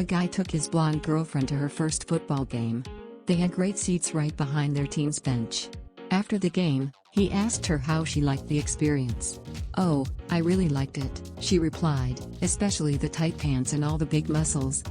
A guy took his blonde girlfriend to her first football game. They had great seats right behind their team's bench. After the game, he asked her how she liked the experience. "Oh, I really liked it," she replied, "especially the tight pants and all the big muscles.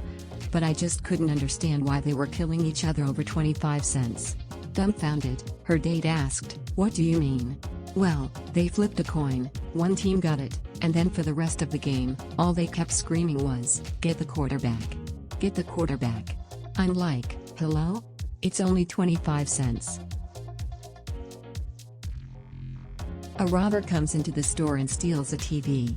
But I just couldn't understand why they were killing each other over 25 cents. Dumbfounded, her date asked, "What do you mean?" "Well, they flipped a coin, one team got it, and then for the rest of the game, all they kept screaming was, 'Get the quarterback. Get the quarterback.' I'm like, hello? It's only 25 cents. A robber comes into the store and steals a TV.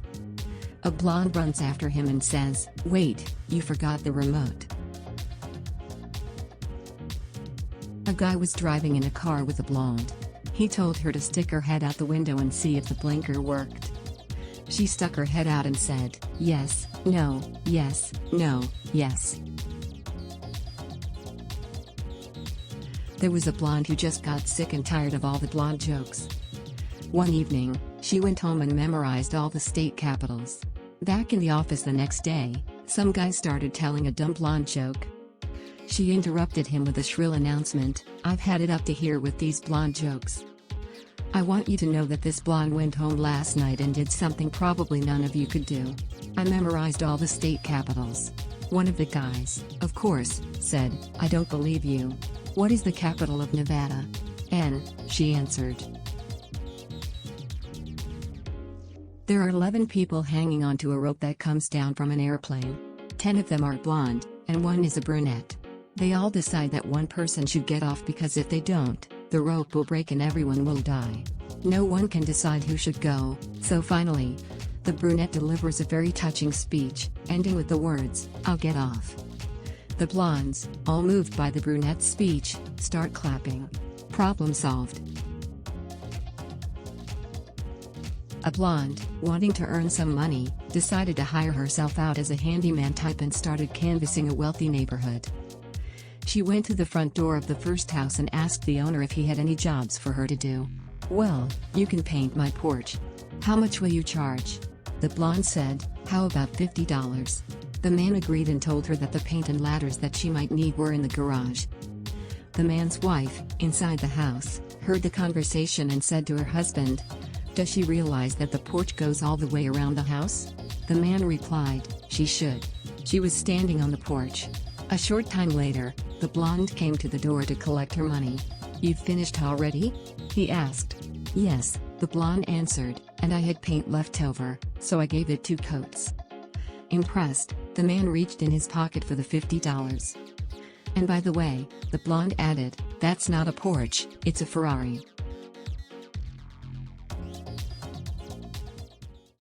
A blonde runs after him and says, "Wait, you forgot the remote." A guy was driving in a car with a blonde. He told her to stick her head out the window and see if the blinker worked. She stuck her head out and said, "Yes, no, yes, no, yes." There was a blonde who just got sick and tired of all the blonde jokes. One evening, she went home and memorized all the state capitals. Back in the office the next day, some guy started telling a dumb blonde joke. She interrupted him with a shrill announcement, "I've had it up to here with these blonde jokes. I want you to know that this blonde went home last night and did something probably none of you could do. I memorized all the state capitals." One of the guys, of course, said, "I don't believe you. What is the capital of Nevada?" "N," she answered. There are 11 people hanging onto a rope that comes down from an airplane. 10 of them are blonde, and 1 is a brunette. They all decide that one person should get off because if they don't, the rope will break and everyone will die. No one can decide who should go, so finally, the brunette delivers a very touching speech, ending with the words, "I'll get off." The blondes, all moved by the brunette's speech, start clapping. Problem solved. A blonde, wanting to earn some money, decided to hire herself out as a handyman type and started canvassing a wealthy neighborhood. She went to the front door of the first house and asked the owner if he had any jobs for her to do. "Well, you can paint my porch. How much will you charge?" The blonde said, "How about $50? The man agreed and told her that the paint and ladders that she might need were in the garage. The man's wife, inside the house, heard the conversation and said to her husband, "Does she realize that the porch goes all the way around the house?" The man replied, "She should." She was standing on the porch. A short time later, the blonde came to the door to collect her money. "You've finished already?" he asked. "Yes," the blonde answered, "and I had paint left over, so I gave it 2 coats." Impressed, the man reached in his pocket for the $50. "And by the way," the blonde added, "that's not a porch, it's a Ferrari."